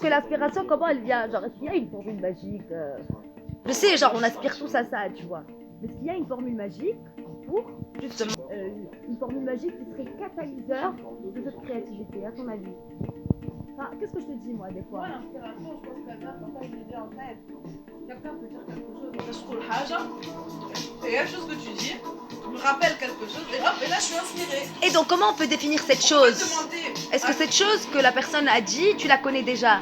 que l'inspiration, comment elle vient? Genre, est-ce qu'il y a une formule magique Je sais, genre, on aspire tous à ça, tu vois. Mais est-ce qu'il y a une formule magique pour, justement, une formule magique qui serait catalyseur de cette créativité, à ton avis? Enfin, qu'est-ce que je te dis, moi, des fois? Moi, l'inspiration, je pense qu'elle vient quand t'as une idée en tête. Quelqu'un peut dire quelque chose, je trouve le haja, et quelque chose que tu dis me rappelle quelque chose, et hop, et là, je suis inspirée. Et donc, comment on peut définir cette On peut chose? demander Est-ce que cette chose que la personne a dit, tu la connais déjà?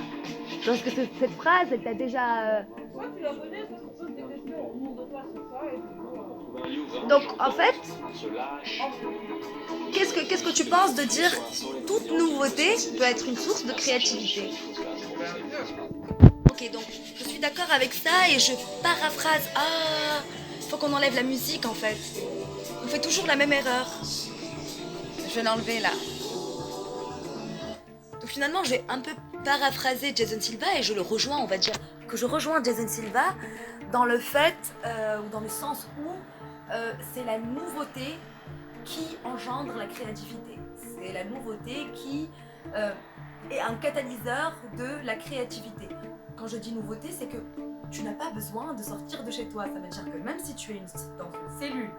Genre, est-ce que cette phrase, elle t'a déjà... soit tu la connais, soit tu poses des questions au monde de toi sur ça, et du coup, Donc, en fait, qu'est-ce que tu penses de dire toute nouveauté peut être une source de créativité? Ok, donc je suis d'accord avec ça et je paraphrase. Ah, faut qu'on enlève la musique en fait. On fait toujours la même erreur. Je vais l'enlever là. Donc finalement, je vais un peu paraphraser Jason Silva et je le rejoins, on va dire que je rejoins Jason Silva dans le fait, ou dans le sens où c'est la nouveauté qui engendre la créativité. C'est la nouveauté qui est un catalyseur de la créativité. Quand je dis nouveauté, c'est que tu n'as pas besoin de sortir de chez toi. Ça veut dire que même si tu es dans une cellule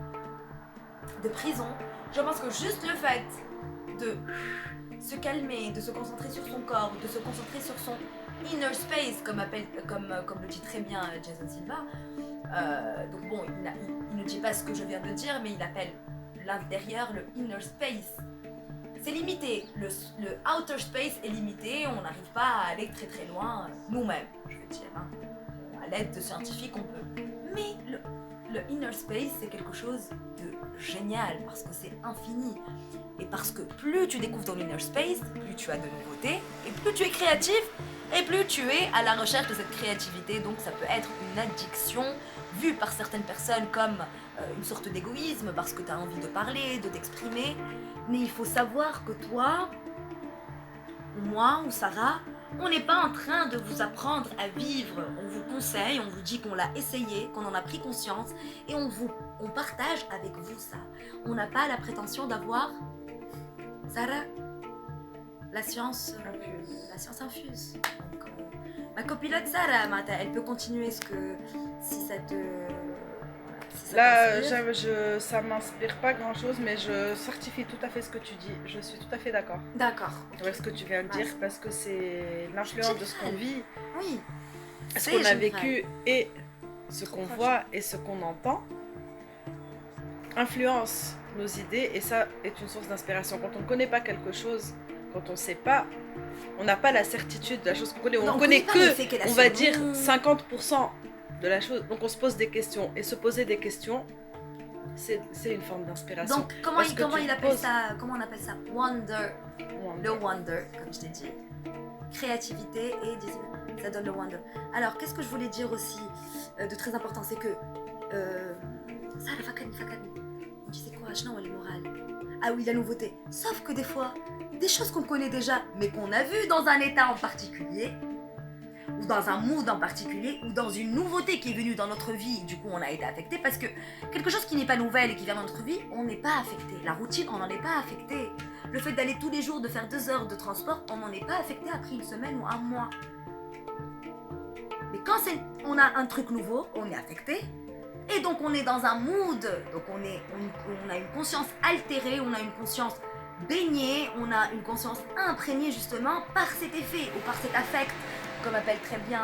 de prison, je pense que juste le fait de se calmer, de se concentrer sur son corps, de se concentrer sur son inner space, comme le dit très bien Jason Silva. Donc bon, il ne dit pas ce que je viens de dire, mais il appelle l'intérieur le inner space. C'est limité, le outer space est limité, on n'arrive pas à aller très très loin nous-mêmes, je veux dire. Hein. À l'aide de scientifiques, on peut. Mais le inner space, c'est quelque chose de génial parce que c'est infini. Et parce que plus tu découvres ton inner space, plus tu as de nouveautés, et plus tu es créatif, et plus tu es à la recherche de cette créativité. Donc ça peut être une addiction, vue par certaines personnes comme une sorte d'égoïsme, parce que tu as envie de parler, de t'exprimer. Mais il faut savoir que toi, ou moi, ou Sarah, on n'est pas en train de vous apprendre à vivre. On vous conseille, on vous dit qu'on l'a essayé, qu'on en a pris conscience, et on partage avec vous ça. On n'a pas la prétention d'avoir... Sarah, la science infuse. Donc, ma copilote Sarah, elle peut continuer si ça te... Si ça Là, ça m'inspire pas grand chose, mais je certifie tout à fait ce que tu dis. Je suis tout à fait d'accord. D'accord. Avec ce que tu viens de dire, parce que c'est l'influence de ce qu'on vit, oui, ce qu'on a vécu et ce qu'on voit et ce qu'on entend influence nos idées, et ça est une source d'inspiration. Quand on ne connaît pas quelque chose, quand on ne sait pas, on n'a pas la certitude de la chose qu'on connaît. On connaît que, on va dire, 50% de la chose. Donc on se pose des questions, et se poser des questions, c'est une forme d'inspiration. Donc comment on appelle ça? Wonder. Le wonder, comme je t'ai dit. Créativité et ça donne le wonder. Alors qu'est-ce que je voulais dire aussi de très important, c'est que ça, la fakani. On disait quoi? Je n'ai moral. Ah oui, la nouveauté. Sauf que des fois, des choses qu'on connaît déjà, mais qu'on a vues dans un état en particulier, ou dans un mood en particulier, ou dans une nouveauté qui est venue dans notre vie, du coup on a été affecté, parce que quelque chose qui n'est pas nouvelle et qui vient dans notre vie, on n'est pas affecté. La routine, on n'en est pas affecté. Le fait d'aller tous les jours, de faire 2 heures de transport, on n'en est pas affecté après une semaine ou un mois. Mais quand on a un truc nouveau, on est affecté. Et donc on est dans un mood, donc on a une conscience altérée, on a une conscience baignée, on a une conscience imprégnée justement par cet effet ou par cet affect, comme appelle très bien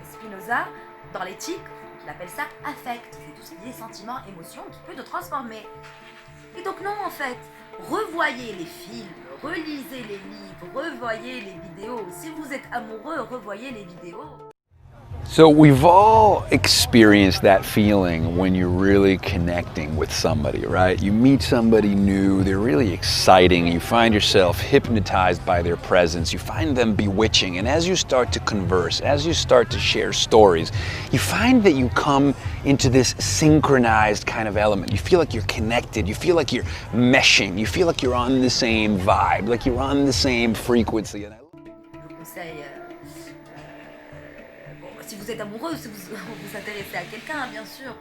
Spinoza dans l'éthique, il appelle ça affect, c'est tout ce qui est sentiment, émotion qui peut te transformer. Et donc non, en fait, revoyez les films, relisez les livres, revoyez les vidéos. Si vous êtes amoureux, revoyez les vidéos. So we've all experienced that feeling when you're really connecting with somebody, right? You meet somebody new, they're really exciting, you find yourself hypnotized by their presence, you find them bewitching, and as you start to converse, as you start to share stories, you find that you come into this synchronized kind of element. You feel like you're connected, you feel like you're meshing, you feel like you're on the same vibe, like you're on the same frequency. Si vous êtes amoureux, si vous vous intéressez à quelqu'un, bien sûr,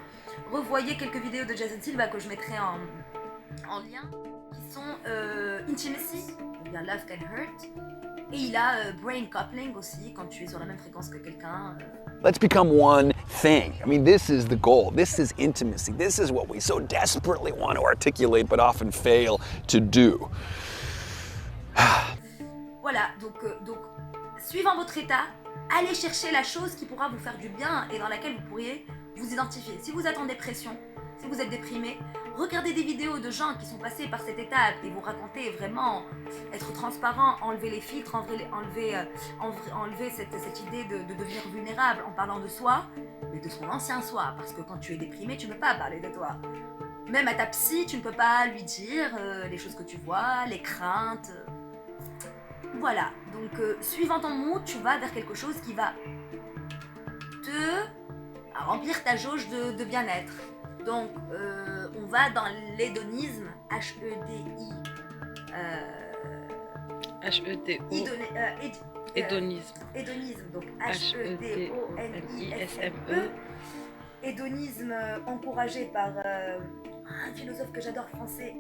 revoyez quelques vidéos de Jason Silva que je mettrai en lien qui sont intimacy, ou bien love can hurt. Et il a brain coupling aussi, quand tu es sur la même fréquence que quelqu'un. Let's become one thing. I mean, this is the goal. This is intimacy. This is what we so desperately want to articulate but often fail to do. Voilà, donc, suivant votre état, allez chercher la chose qui pourra vous faire du bien et dans laquelle vous pourriez vous identifier. Si vous êtes en dépression, si vous êtes déprimé, regardez des vidéos de gens qui sont passés par cette étape et vous racontez vraiment, être transparent, enlever les filtres, enlever cette idée de devenir vulnérable en parlant de soi, mais de son ancien soi. Parce que quand tu es déprimé, tu ne peux pas parler de toi. Même à ta psy, tu ne peux pas lui dire les choses que tu vois, les craintes. Voilà, donc suivant ton mood, tu vas vers quelque chose qui va te remplir ta jauge de bien-être. Donc, on va dans l'hédonisme, H-E-D-I. H-E-D-O. Hédonisme. Hédonisme, donc H-E-D-O-N-I-S-M-E. Hédonisme encouragé par un philosophe que j'adore français,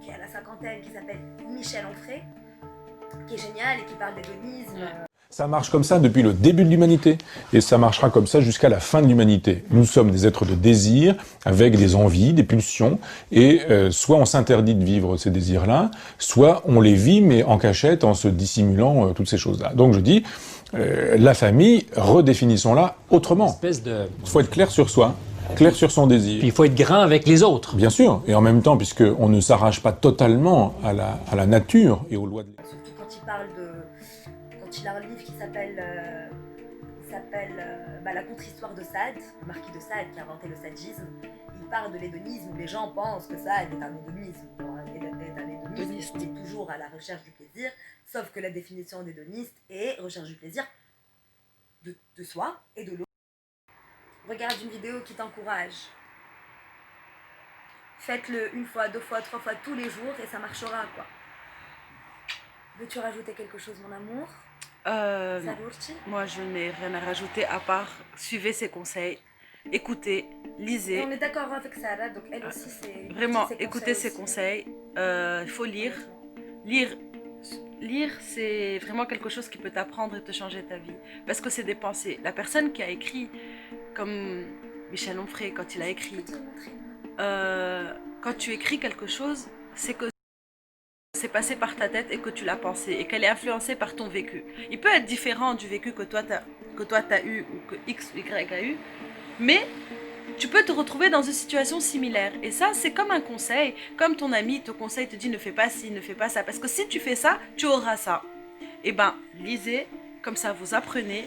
qui est à la cinquantaine, qui s'appelle Michel Onfray, qui est génial et qui parle d'hédonisme. Ça marche comme ça depuis le début de l'humanité et ça marchera comme ça jusqu'à la fin de l'humanité. Nous sommes des êtres de désir avec des envies, des pulsions et soit on s'interdit de vivre ces désirs-là, soit on les vit mais en cachette en se dissimulant toutes ces choses-là. Donc je dis, la famille, redéfinissons-la autrement. Il faut être clair sur soi, clair sur son désir. Puis il faut être grand avec les autres. Bien sûr, et en même temps, puisqu'on ne s'arrache pas totalement à la nature et aux lois de surtout quand il parle de... Quand il a un livre qui s'appelle La contre-histoire de Sade, le marquis de Sade qui a inventé le sadisme, il parle de l'hédonisme où les gens pensent que Sade est un hédonisme. Est un hédoniste qui est toujours à la recherche du plaisir, sauf que la définition d'hédoniste est recherche du plaisir de soi et de l'autre. Regarde une vidéo qui t'encourage. Faites-le une fois, deux fois, trois fois, tous les jours et ça marchera, quoi. Veux-tu rajouter quelque chose, mon amour? Moi, je n'ai rien à rajouter à part suivez ses conseils, écoutez, lisez. Et on est d'accord avec Sarah, donc elle aussi c'est... Vraiment, écoutez ses conseils. Il faut lire. Lire, c'est vraiment quelque chose qui peut t'apprendre et te changer ta vie. Parce que c'est des pensées. La personne qui a écrit, comme Michel Onfray, quand il a écrit, quand tu écris quelque chose, c'est que c'est passé par ta tête et que tu l'as pensé et qu'elle est influencée par ton vécu. Il peut être différent du vécu que toi t'as eu ou que X ou Y a eu, mais tu peux te retrouver dans une situation similaire. Et ça, c'est comme un conseil, comme ton ami te conseille, te dit ne fais pas ci, ne fais pas ça, parce que si tu fais ça, tu auras ça. Eh ben, lisez, comme ça vous apprenez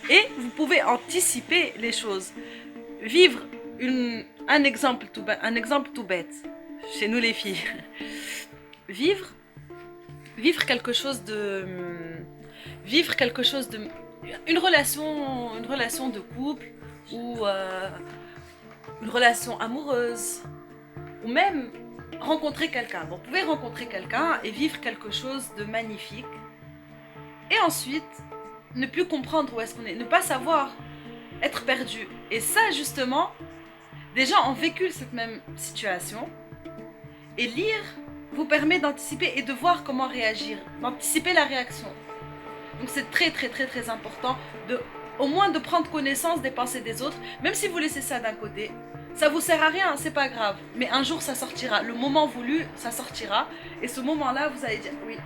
et vous pouvez anticiper les choses. Vivre un exemple tout bête, chez nous les filles. Vivre quelque chose de une relation de couple ou une relation amoureuse ou même rencontrer quelqu'un. Vous pouvez rencontrer quelqu'un et vivre quelque chose de magnifique et ensuite ne plus comprendre où est-ce qu'on est, ne pas savoir, être perdu. Et ça justement, des gens ont vécu cette même situation et lire vous permet d'anticiper et de voir comment réagir, d'anticiper la réaction. Donc c'est très très très très important au moins de prendre connaissance des pensées des autres, même si vous laissez ça d'un côté, ça vous sert à rien, c'est pas grave, mais un jour ça sortira, le moment voulu ça sortira, et ce moment-là vous allez dire oui,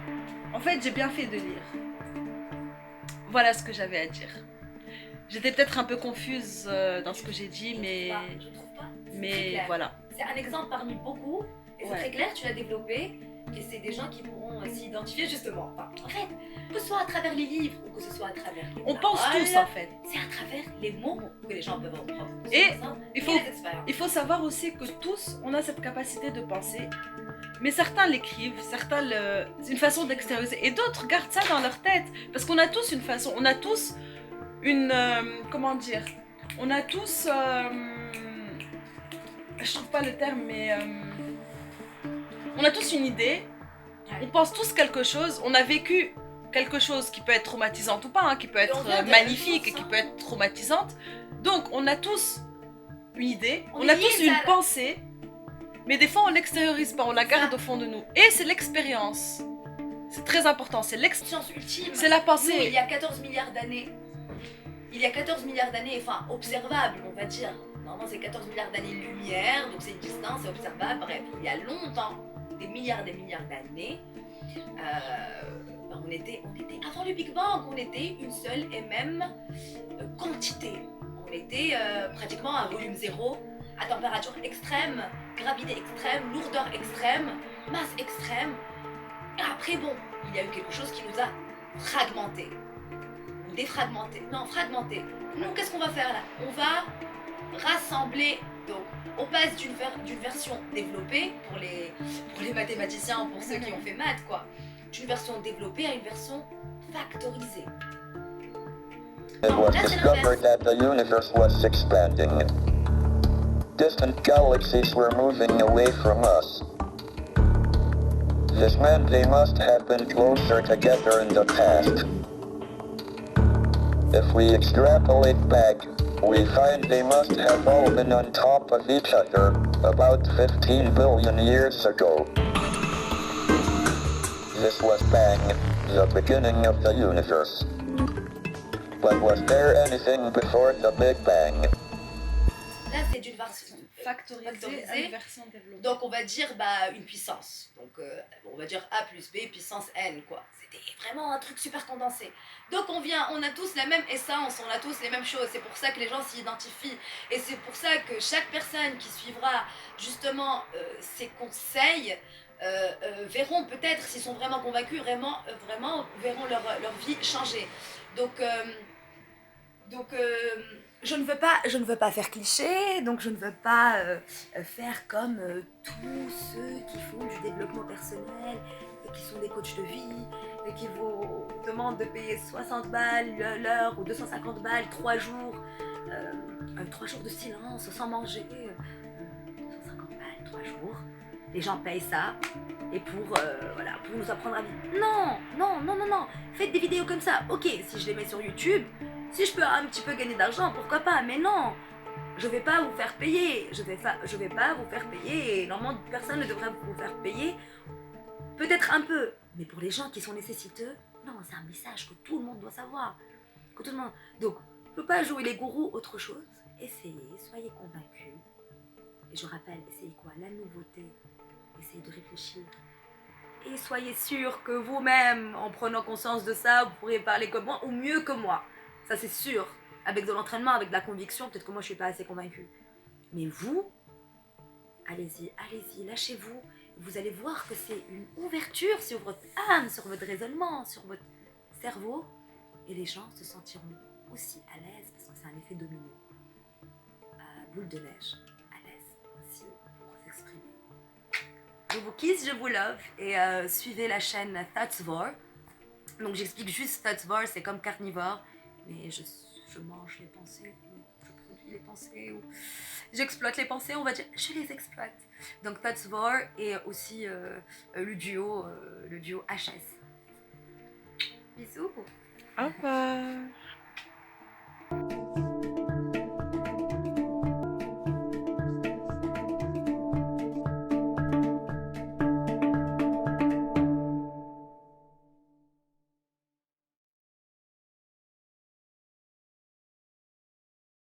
en fait j'ai bien fait de lire. Voilà ce que j'avais à dire. J'étais peut-être un peu confuse dans ce que j'ai dit, Je trouve pas. Mais voilà. C'est un exemple parmi beaucoup. Et c'est très clair, tu l'as développé, et c'est des gens qui pourront s'identifier justement. Enfin, en fait, que ce soit à travers les livres ou que ce soit à travers les On pense tous en fait. C'est à travers les mots que les gens peuvent reprendre. Et il faut savoir aussi que tous, on a cette capacité de penser, mais certains l'écrivent, certains c'est une façon d'extérioriser, et d'autres gardent ça dans leur tête, parce qu'on a tous une façon, on a tous une, comment dire, on a tous, je trouve pas le terme, mais on a tous une idée, on pense tous quelque chose, on a vécu quelque chose qui peut être traumatisante ou pas, hein, qui peut être magnifique et qui peut être traumatisante. Donc on a tous une idée, on a tous une pensée Mais des fois, on l'extériorise pas, on la garde au fond de nous. Et c'est l'expérience. C'est très important, c'est l'expérience ultime. C'est la pensée. Nous, il y a 14 milliards d'années. Il y a 14 milliards d'années, enfin observable, on va dire. Normalement, c'est 14 milliards d'années-lumière, donc c'est une distance, c'est observable. Bref, il y a longtemps, des milliards d'années, on était avant le Big Bang, on était une seule et même quantité. On était pratiquement à volume zéro, à température extrême, gravité extrême, lourdeur extrême, masse extrême. Et après, bon, il y a eu quelque chose qui nous a fragmentés. Ou défragmentés. Non, fragmentés. Nous, qu'est-ce qu'on va faire là? On va rassembler. Donc, on passe d'une version développée pour les mathématiciens, pour ceux qui ont fait maths, quoi. D'une version développée à une version factorisée. It was discovered that the universe was expanding. Distant galaxies were moving away from us. This meant they must have been closer together in the past. If we extrapolate back, we find they must have all been on top of each other about 15 billion years ago. This was Bang, the beginning of the universe. But was there anything before the Big Bang? Là, c'est d'une version factorisée à une version développée. Donc, on va dire une puissance. Donc, on va dire A plus B puissance N, quoi. C'était vraiment un truc super condensé. Donc, on a tous la même essence, on a tous les mêmes choses. C'est pour ça que les gens s'y identifient. Et c'est pour ça que chaque personne qui suivra justement ces conseils verront peut-être, s'ils sont vraiment convaincus, vraiment verront leur vie changer. Donc, je ne veux pas faire cliché, donc je ne veux pas faire comme tous ceux qui font du développement personnel et qui sont des coachs de vie et qui vous demandent de payer 60 balles l'heure ou 250 balles 3 jours, 3 jours de silence sans manger, 250 balles 3 jours. Les gens payent ça et pour nous apprendre à vivre. Non, faites des vidéos comme ça. Ok, si je les mets sur YouTube, si je peux un petit peu gagner d'argent, pourquoi pas, mais non, je vais pas vous faire payer, je vais pas vous faire payer, normalement personne ne devrait vous faire payer, peut-être un peu, mais pour les gens qui sont nécessiteux, non, c'est un message que tout le monde doit savoir, donc, je peux pas jouer les gourous, autre chose, essayez, soyez convaincus, et je rappelle, essayez quoi? La nouveauté, essayez de réfléchir, et soyez sûr que vous-même, en prenant conscience de ça, vous pourrez parler comme moi, ou mieux que moi. Ça c'est sûr, avec de l'entraînement, avec de la conviction, peut-être que moi je suis pas assez convaincue. Mais vous, allez-y, lâchez-vous. Vous allez voir que c'est une ouverture sur votre âme, sur votre raisonnement, sur votre cerveau. Et les gens se sentiront aussi à l'aise, parce que c'est un effet domino. Boule de neige, à l'aise aussi pour s'exprimer. Je vous kiss, je vous love, et suivez la chaîne Thoughtsvor. Donc j'explique juste Thoughtsvor, c'est comme carnivore. Mais je mange les pensées, je produis les pensées, ou j'exploite les pensées, on va dire, je les exploite. Donc Thoughtsvor et aussi le duo HS. Bisous. Au revoir.